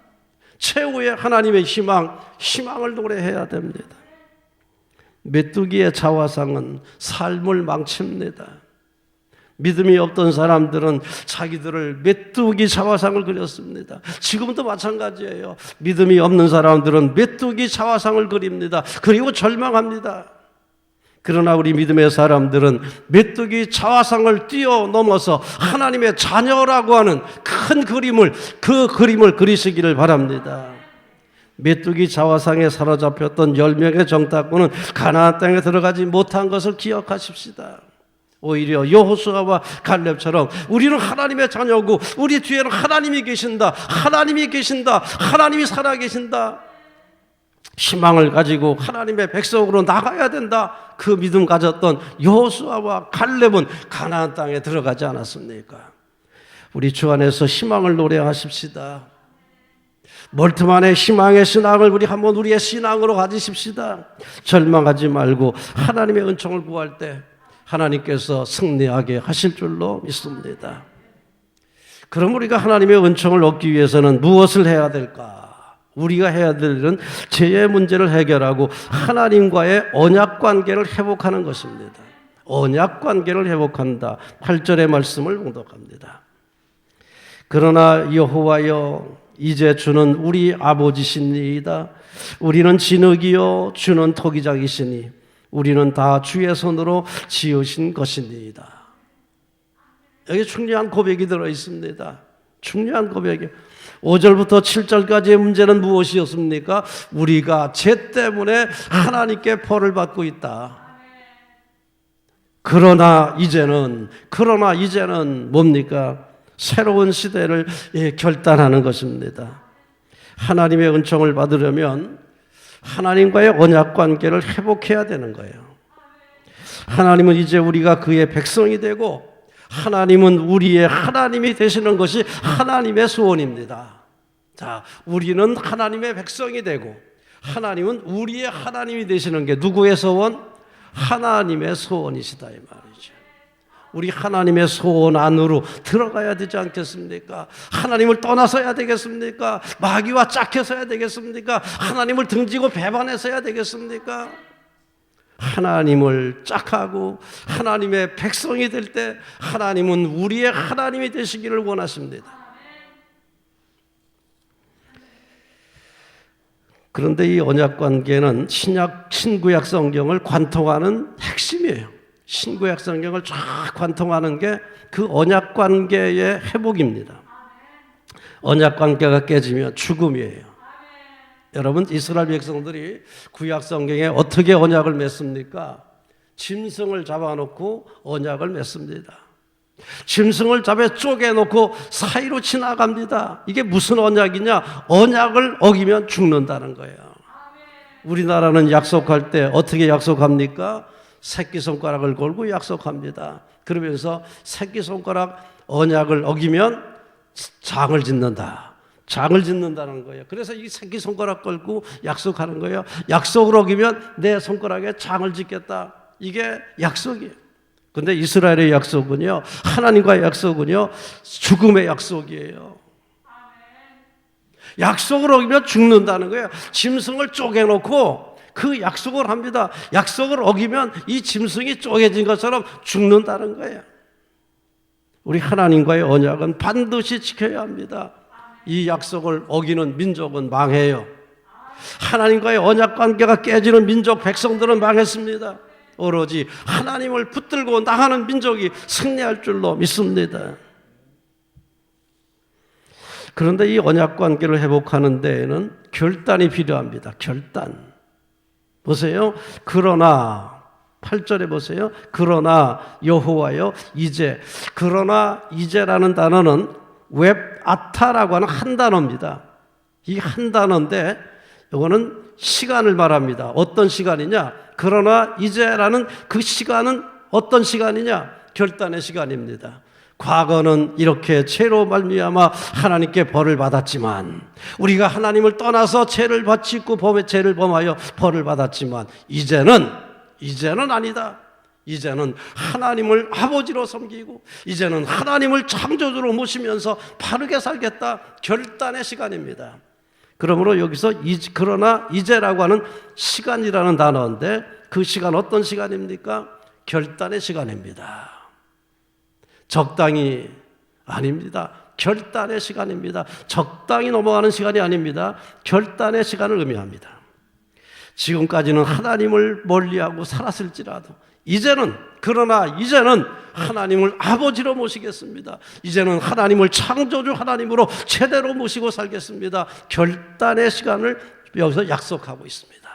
최후의 하나님의 희망을 노래해야 됩니다. 메뚜기의 자화상은 삶을 망칩니다. 믿음이 없던 사람들은 자기들을 메뚜기 자화상을 그렸습니다. 지금도 마찬가지예요. 믿음이 없는 사람들은 메뚜기 자화상을 그립니다. 그리고 절망합니다. 그러나 우리 믿음의 사람들은 메뚜기 자화상을 뛰어넘어서 하나님의 자녀라고 하는 큰 그림을, 그 그림을 그리시기를 바랍니다. 메뚜기 자화상에 사로잡혔던 10명의 정탐꾼은 가나안 땅에 들어가지 못한 것을 기억하십시다. 오히려 여호수아와 갈렙처럼 우리는 하나님의 자녀고 우리 뒤에는 하나님이 계신다. 하나님이 계신다. 하나님이 살아계신다. 희망을 가지고 하나님의 백성으로 나가야 된다. 그 믿음 가졌던 여호수아와 갈렙은 가나안 땅에 들어가지 않았습니까? 우리 주 안에서 희망을 노래하십시다. 멀트만의 희망의 신앙을 우리 한번 우리의 신앙으로 가지십시다. 절망하지 말고 하나님의 은총을 구할 때 하나님께서 승리하게 하실 줄로 믿습니다. 그럼 우리가 하나님의 은총을 얻기 위해서는 무엇을 해야 될까? 우리가 해야 될 일은 죄의 문제를 해결하고 하나님과의 언약 관계를 회복하는 것입니다. 언약 관계를 회복한다. 8절의 말씀을 봉독합니다. 그러나 여호와여 이제 주는 우리 아버지시니이다. 우리는 진흙이요 주는 토기장이시니 우리는 다 주의 손으로 지으신 것이니이다. 여기 중요한 고백이 들어 있습니다. 중요한 고백이 5절부터 7절까지의 문제는 무엇이었습니까? 우리가 죄 때문에 하나님께 벌을 받고 있다. 그러나 이제는 뭡니까? 새로운 시대를 결단하는 것입니다. 하나님의 은총을 받으려면 하나님과의 언약 관계를 회복해야 되는 거예요. 하나님은 이제 우리가 그의 백성이 되고 하나님은 우리의 하나님이 되시는 것이 하나님의 소원입니다. 자, 우리는 하나님의 백성이 되고 하나님은 우리의 하나님이 되시는 게 누구의 소원? 하나님의 소원이시다 이 말이죠. 우리 하나님의 소원 안으로 들어가야 되지 않겠습니까? 하나님을 떠나서야 되겠습니까? 마귀와 짝해서야 되겠습니까? 하나님을 등지고 배반해서야 되겠습니까? 하나님을 짝하고 하나님의 백성이 될 때 하나님은 우리의 하나님이 되시기를 원하십니다. 그런데 이 언약관계는 신구약 성경을 관통하는 핵심이에요. 신구약 성경을 쫙 관통하는 게 그 언약관계의 회복입니다. 언약관계가 깨지면 죽음이에요. 여러분, 이스라엘 백성들이 구약 성경에 어떻게 언약을 맺습니까? 짐승을 잡아놓고 언약을 맺습니다. 짐승을 잡아 쪼개놓고 사이로 지나갑니다. 이게 무슨 언약이냐? 언약을 어기면 죽는다는 거예요. 우리나라는 약속할 때 어떻게 약속합니까? 새끼손가락을 걸고 약속합니다. 그러면서 새끼손가락 언약을 어기면 장을 짓는다. 장을 짓는다는 거예요. 그래서 이 새끼손가락 걸고 약속하는 거예요. 약속을 어기면 내 손가락에 장을 짓겠다. 이게 약속이에요. 근데 이스라엘의 약속은요, 하나님과의 약속은요, 죽음의 약속이에요. 약속을 어기면 죽는다는 거예요. 짐승을 쪼개놓고 그 약속을 합니다. 약속을 어기면 이 짐승이 쪼개진 것처럼 죽는다는 거예요. 우리 하나님과의 언약은 반드시 지켜야 합니다. 이 약속을 어기는 민족은 망해요. 하나님과의 언약 관계가 깨지는 민족, 백성들은 망했습니다. 오로지 하나님을 붙들고 나가는 민족이 승리할 줄로 믿습니다. 그런데 이 언약 관계를 회복하는 데에는 결단이 필요합니다. 결단. 보세요. 그러나 8절에 보세요. 그러나 여호와여 이제. 그러나 이제라는 단어는 웹 아타라고 하는 한 단어입니다. 이 한 단어인데 이거는 시간을 말합니다. 어떤 시간이냐? 그러나 이제라는 그 시간은 어떤 시간이냐? 결단의 시간입니다. 과거는 이렇게 죄로 말미암아 하나님께 벌을 받았지만, 우리가 하나님을 떠나서 죄를 바치고 죄를 범하여 벌을 받았지만, 이제는 아니다. 이제는 하나님을 아버지로 섬기고, 이제는 하나님을 창조주로 모시면서 바르게 살겠다. 결단의 시간입니다. 그러므로 여기서 그러나 이제라고 하는 시간이라는 단어인데, 그 시간 어떤 시간입니까? 결단의 시간입니다. 적당히 아닙니다. 결단의 시간입니다. 적당히 넘어가는 시간이 아닙니다. 결단의 시간을 의미합니다. 지금까지는 하나님을 멀리하고 살았을지라도 그러나 이제는 하나님을 아버지로 모시겠습니다. 이제는 하나님을 창조주 하나님으로 제대로 모시고 살겠습니다. 결단의 시간을 여기서 약속하고 있습니다.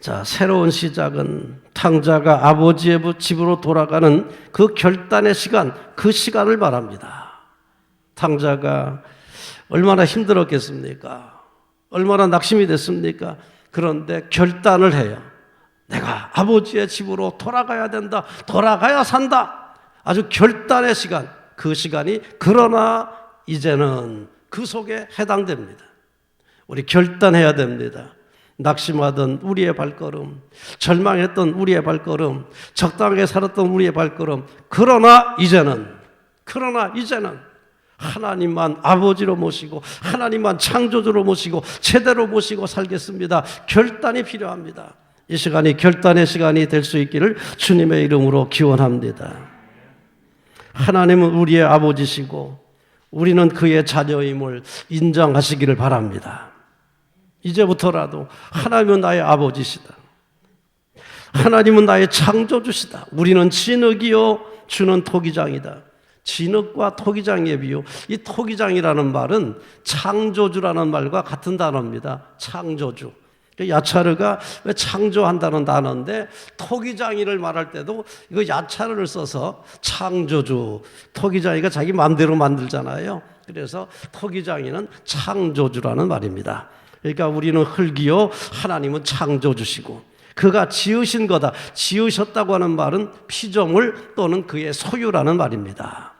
자, 새로운 시작은 탕자가 아버지의 집으로 돌아가는 그 결단의 시간, 그 시간을 말합니다. 탕자가 얼마나 힘들었겠습니까? 얼마나 낙심이 됐습니까? 그런데 결단을 해요. 내가 아버지의 집으로 돌아가야 된다. 돌아가야 산다. 아주 결단의 시간, 그 시간이 그러나 이제는 그 속에 해당됩니다. 우리 결단해야 됩니다. 낙심하던 우리의 발걸음, 절망했던 우리의 발걸음, 적당하게 살았던 우리의 발걸음, 그러나 이제는 하나님만 아버지로 모시고 하나님만 창조주로 모시고 제대로 모시고 살겠습니다. 결단이 필요합니다. 이 시간이 결단의 시간이 될 수 있기를 주님의 이름으로 기원합니다. 하나님은 우리의 아버지시고 우리는 그의 자녀임을 인정하시기를 바랍니다. 이제부터라도 하나님은 나의 아버지시다. 하나님은 나의 창조주시다. 우리는 진흙이요 주는 토기장이다. 진흙과 토기장의 비유. 이 토기장이라는 말은 창조주라는 말과 같은 단어입니다. 창조주. 야차르가 왜 창조한다는 단어인데, 토기장이를 말할 때도 이거 야차르를 써서 창조주, 토기장이가 자기 마음대로 만들잖아요. 그래서 토기장이는 창조주라는 말입니다. 그러니까 우리는 흙이요 하나님은 창조주시고 그가 지으신 거다. 지으셨다고 하는 말은 피조물 또는 그의 소유라는 말입니다.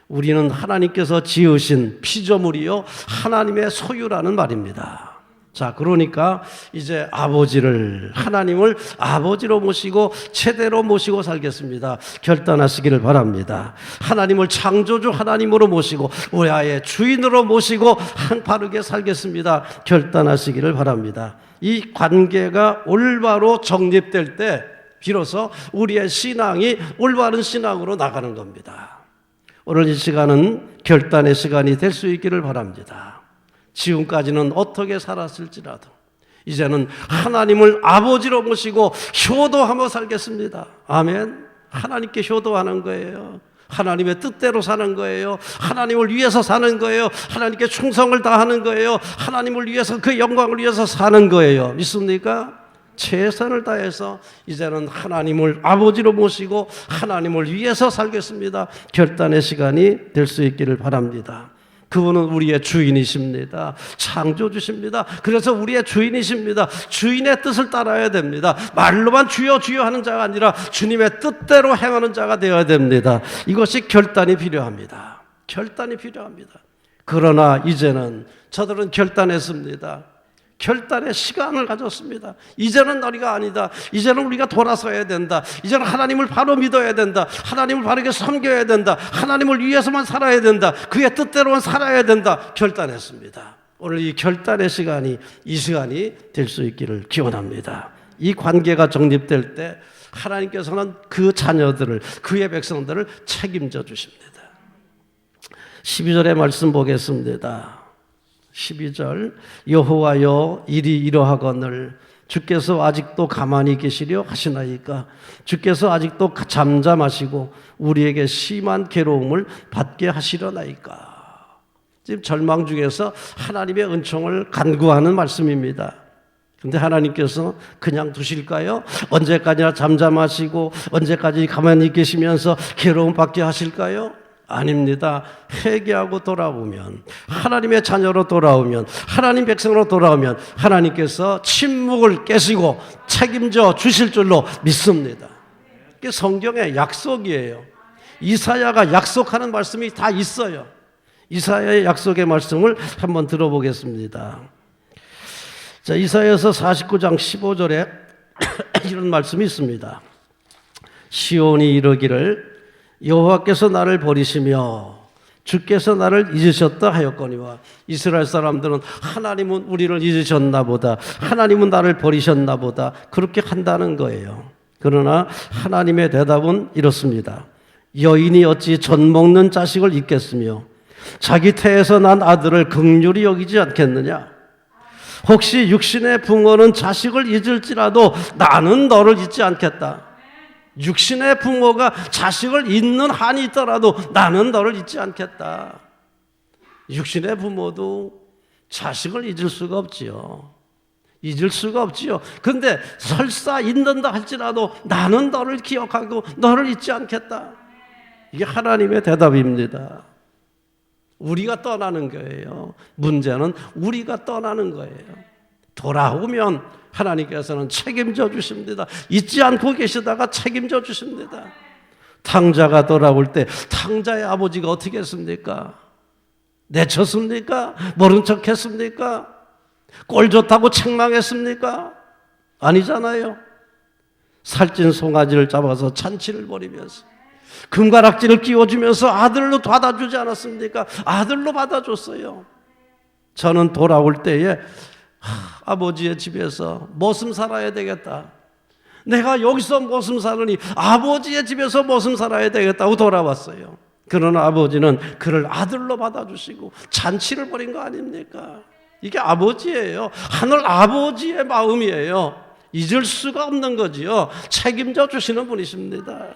우리는 하나님께서 지으신 피조물이요 하나님의 소유라는 말입니다. 자, 그러니까 이제 하나님을 아버지로 모시고 제대로 모시고 살겠습니다. 결단하시기를 바랍니다. 하나님을 창조주 하나님으로 모시고 우리의 주인으로 모시고 바르게 살겠습니다. 결단하시기를 바랍니다. 이 관계가 올바로 정립될 때 비로소 우리의 신앙이 올바른 신앙으로 나가는 겁니다. 오늘 이 시간은 결단의 시간이 될 수 있기를 바랍니다. 지금까지는 어떻게 살았을지라도 이제는 하나님을 아버지로 모시고 효도하며 살겠습니다. 아멘. 하나님께 효도하는 거예요. 하나님의 뜻대로 사는 거예요. 하나님을 위해서 사는 거예요. 하나님께 충성을 다하는 거예요. 하나님을 위해서 그 영광을 위해서 사는 거예요. 믿습니까? 최선을 다해서 이제는 하나님을 아버지로 모시고 하나님을 위해서 살겠습니다. 결단의 시간이 될 수 있기를 바랍니다. 그분은 우리의 주인이십니다. 창조주십니다. 그래서 우리의 주인이십니다. 주인의 뜻을 따라야 됩니다. 말로만 주여 주여 하는 자가 아니라 주님의 뜻대로 행하는 자가 되어야 됩니다. 이것이 결단이 필요합니다. 결단이 필요합니다. 그러나 이제는 저들은 결단했습니다. 결단의 시간을 가졌습니다. 이제는 너리가 아니다. 이제는 우리가 돌아서야 된다. 이제는 하나님을 바로 믿어야 된다. 하나님을 바르게 섬겨야 된다. 하나님을 위해서만 살아야 된다. 그의 뜻대로만 살아야 된다. 결단했습니다. 오늘 이 결단의 시간이 이 시간이 될 수 있기를 기원합니다. 이 관계가 정립될 때 하나님께서는 그 자녀들을, 그의 백성들을 책임져 주십니다. 12절의 말씀 보겠습니다. 12절, 여호와여 일이 이러하거늘 주께서 아직도 가만히 계시려 하시나이까. 주께서 아직도 잠잠하시고 우리에게 심한 괴로움을 받게 하시려나이까. 지금 절망 중에서 하나님의 은총을 간구하는 말씀입니다. 그런데 하나님께서 그냥 두실까요? 언제까지나 잠잠하시고 언제까지 가만히 계시면서 괴로움 받게 하실까요? 아닙니다. 회개하고 돌아오면, 하나님의 자녀로 돌아오면, 하나님 백성으로 돌아오면 하나님께서 침묵을 깨시고 책임져 주실 줄로 믿습니다. 이게 성경의 약속이에요. 이사야가 약속하는 말씀이 다 있어요. 이사야의 약속의 말씀을 한번 들어보겠습니다. 자, 이사야서 49장 15절에 이런 말씀이 있습니다. 시온이 이르기를 여호와께서 나를 버리시며 주께서 나를 잊으셨다 하였거니와. 이스라엘 사람들은 하나님은 우리를 잊으셨나 보다, 하나님은 나를 버리셨나 보다 그렇게 한다는 거예요. 그러나 하나님의 대답은 이렇습니다. 여인이 어찌 젖 먹는 자식을 잊겠으며 자기 태에서 난 아들을 긍휼히 여기지 않겠느냐. 혹시 육신의 부모는 자식을 잊을지라도 나는 너를 잊지 않겠다. 육신의 부모가 자식을 잊는 한이 있더라도 나는 너를 잊지 않겠다. 육신의 부모도 자식을 잊을 수가 없지요. 잊을 수가 없지요. 그런데 설사 잊는다 할지라도 나는 너를 기억하고 너를 잊지 않겠다. 이게 하나님의 대답입니다. 우리가 떠나는 거예요. 문제는 우리가 떠나는 거예요. 돌아오면 하나님께서는 책임져 주십니다. 잊지 않고 계시다가 책임져 주십니다. 탕자가 돌아올 때 탕자의 아버지가 어떻게 했습니까? 내쳤습니까? 모른 척 했습니까? 꼴 좋다고 책망했습니까? 아니잖아요. 살찐 송아지를 잡아서 잔치를 벌이면서 금가락지를 끼워주면서 아들로 받아주지 않았습니까? 아들로 받아줬어요. 저는 돌아올 때에 아버지의 집에서 머슴 살아야 되겠다. 내가 여기서 머슴 사느니 아버지의 집에서 머슴 살아야 되겠다고 돌아왔어요. 그러나 아버지는 그를 아들로 받아주시고 잔치를 벌인 거 아닙니까? 이게 아버지예요. 하늘 아버지의 마음이에요. 잊을 수가 없는 거지요. 책임져 주시는 분이십니다.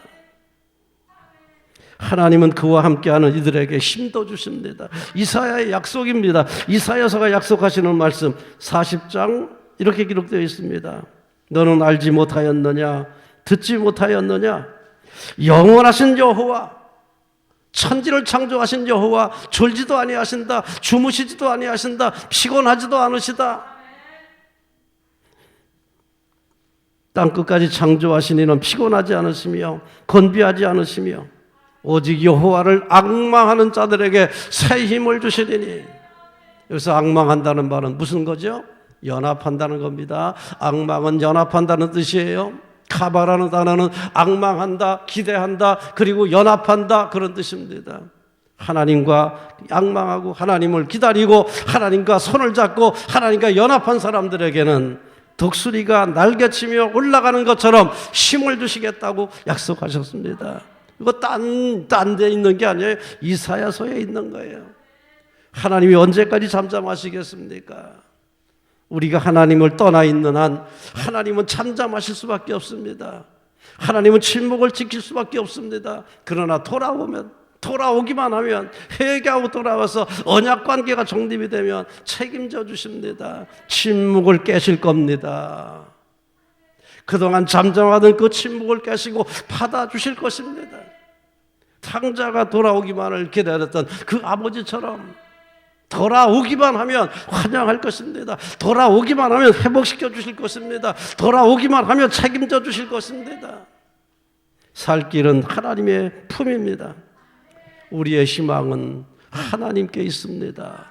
하나님은 그와 함께하는 이들에게 힘도 주십니다. 이사야의 약속입니다. 이사야서가 약속하시는 말씀 40장 이렇게 기록되어 있습니다. 너는 알지 못하였느냐? 듣지 못하였느냐? 영원하신 여호와, 천지를 창조하신 여호와 졸지도 아니하신다, 주무시지도 아니하신다, 피곤하지도 않으시다. 땅끝까지 창조하신 이는 피곤하지 않으시며 건비하지 않으시며 오직 여호와를 앙망하는 자들에게 새 힘을 주시리니. 여기서 앙망한다는 말은 무슨 거죠? 연합한다는 겁니다. 앙망은 연합한다는 뜻이에요. 카바라는 단어는 앙망한다, 기대한다, 그리고 연합한다 그런 뜻입니다. 하나님과 앙망하고 하나님을 기다리고 하나님과 손을 잡고 하나님과 연합한 사람들에게는 독수리가 날개치며 올라가는 것처럼 힘을 주시겠다고 약속하셨습니다. 이거 딴 데 있는 게 아니에요. 이사야서에 있는 거예요. 하나님이 언제까지 잠잠하시겠습니까? 우리가 하나님을 떠나 있는 한 하나님은 잠잠하실 수밖에 없습니다. 하나님은 침묵을 지킬 수밖에 없습니다. 그러나 돌아오기만 하면, 회개하고 돌아와서 언약 관계가 정립이 되면 책임져 주십니다. 침묵을 깨실 겁니다. 그동안 잠잠하던 그 침묵을 깨시고 받아주실 것입니다. 탕자가 돌아오기만을 기다렸던 그 아버지처럼 돌아오기만 하면 환영할 것입니다. 돌아오기만 하면 회복시켜 주실 것입니다. 돌아오기만 하면 책임져 주실 것입니다. 살 길은 하나님의 품입니다. 우리의 희망은 하나님께 있습니다.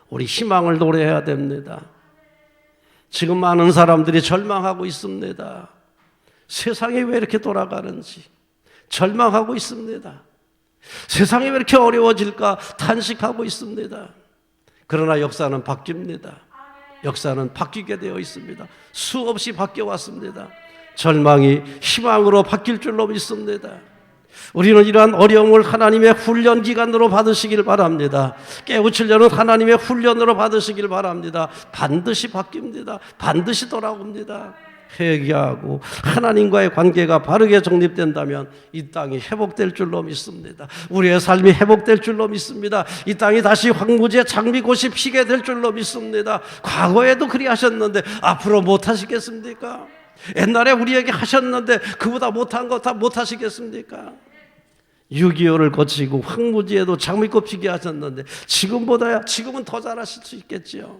우리 희망을 노래해야 됩니다. 지금 많은 사람들이 절망하고 있습니다. 세상이 왜 이렇게 돌아가는지 절망하고 있습니다. 세상이 왜 이렇게 어려워질까 탄식하고 있습니다. 그러나 역사는 바뀝니다. 역사는 바뀌게 되어 있습니다. 수없이 바뀌어왔습니다. 절망이 희망으로 바뀔 줄로 믿습니다. 우리는 이러한 어려움을 하나님의 훈련 기간으로 받으시길 바랍니다. 깨우치려는 하나님의 훈련으로 받으시길 바랍니다. 반드시 바뀝니다. 반드시 돌아옵니다. 회개하고 하나님과의 관계가 바르게 정립된다면 이 땅이 회복될 줄로 믿습니다. 우리의 삶이 회복될 줄로 믿습니다. 이 땅이 다시 황무지의 장미꽃이 피게 될 줄로 믿습니다. 과거에도 그리 하셨는데 앞으로 못하시겠습니까? 옛날에 우리에게 하셨는데 그보다 못한 거 다 못하시겠습니까? 6.25를 거치고 황무지에도 장미꽃 피게 하셨는데 지금은 더 잘하실 수 있겠지요.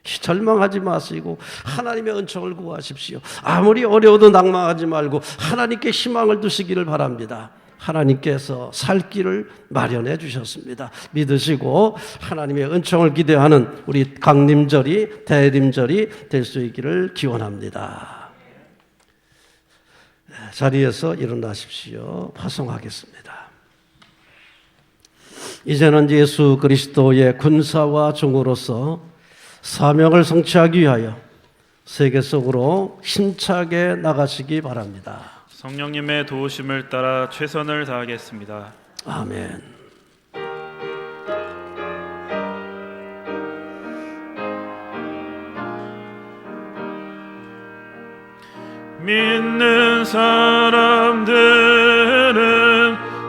절망하지 마시고 하나님의 은총을 구하십시오. 아무리 어려워도 낭망하지 말고 하나님께 희망을 두시기를 바랍니다. 하나님께서 살 길을 마련해 주셨습니다. 믿으시고 하나님의 은총을 기대하는 우리 강림절이 대림절이 될 수 있기를 기원합니다. 자리에서 일어나십시오. 파송하겠습니다. 이제는 예수 그리스도의 군사와 종으로서 사명을 성취하기 위하여 세계 속으로 힘차게 나가시기 바랍니다. 성령님의 도우심을 따라 최선을 다하겠습니다. 아멘. 믿는 사람들은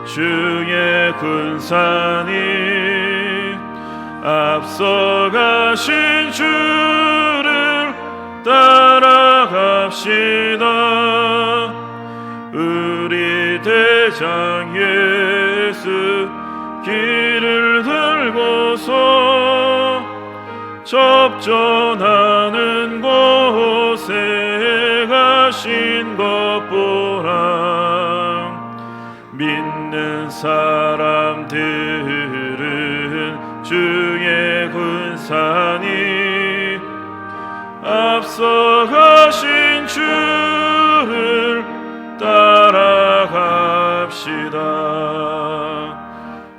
주의 군사니 앞서가신 주를 따라갑시다. 우리 대장 예수 길을 들고서 접전하는 곳에 가신 것 보라. 믿는 사람들은 주의 군사니 앞서가신 주를 따라갑시다.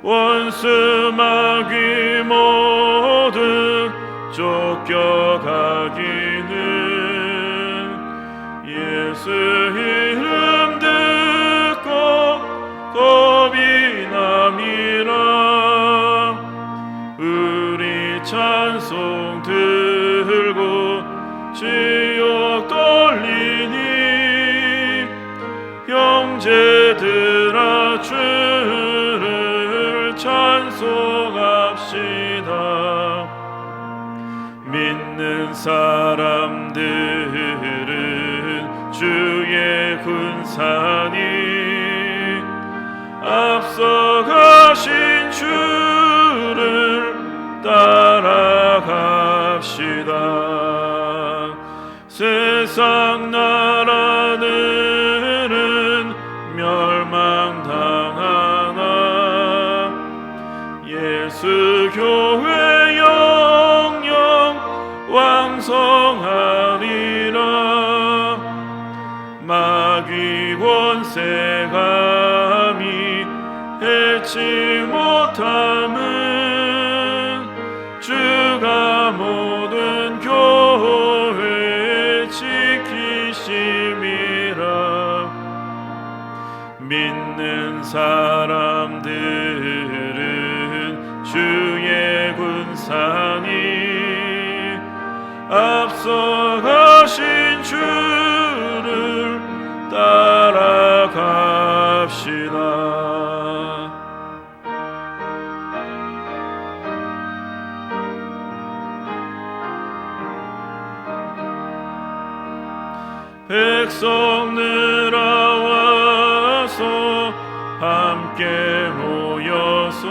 원수 마귀 모두 쫓겨가기는 예수 이름 듣고 겁이 남이라. 우리 찬송 들고 지옥 돌리니 형제들아 주를 찬송합시다. 믿는 사람들은 주의 군사니 앞서가신 주를 따라갑시다. 세상 나라들은 멸망당하나 예수 교회 영영 왕성하리라. 마귀 권세 감히 해치 못함은 주가 모든 교회 지키심이라. 믿는 사람들은 주의 군사니 앞서가신 주를 따라갑시다. 백성들 와서 함께 모여서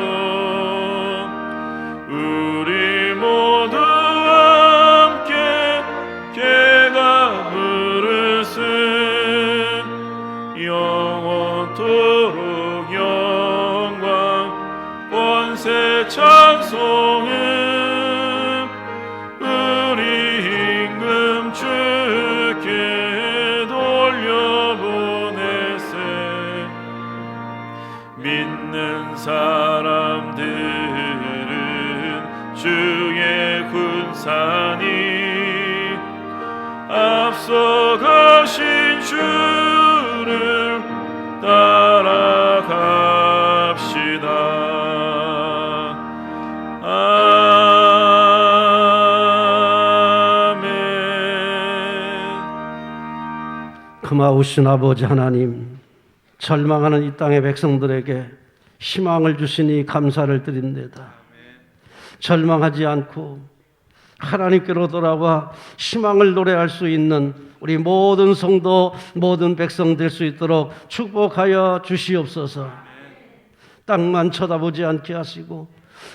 앞서가신 주를 따라갑시다. 아멘. 금하우신 아버지 하나님, 절망하는 이 땅의 백성들에게 희망을 주시니 감사를 드립니다. 절망하지 않고 하나님께로 돌아와 희망을 노래할 수 있는 우리 모든 성도, 모든 백성 될 수 있도록 축복하여 주시옵소서. 땅만 쳐다보지 않게 하시고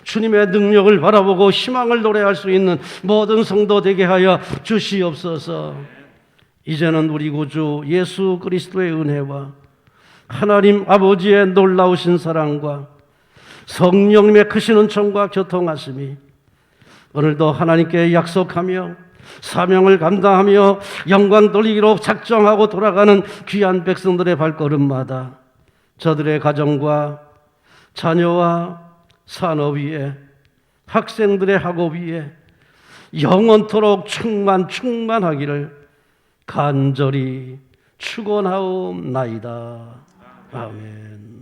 주님의 능력을 바라보고 희망을 노래할 수 있는 모든 성도 되게 하여 주시옵소서. 이제는 우리 구주 예수 그리스도의 은혜와 하나님 아버지의 놀라우신 사랑과 성령님의 크신 은총과 교통하심이 오늘도 하나님께 약속하며 사명을 감당하며 영광 돌리기로 작정하고 돌아가는 귀한 백성들의 발걸음마다 저들의 가정과 자녀와 산업 위에 학생들의 학업 위에 영원토록 충만하기를 간절히 축원하옵나이다. 아멘.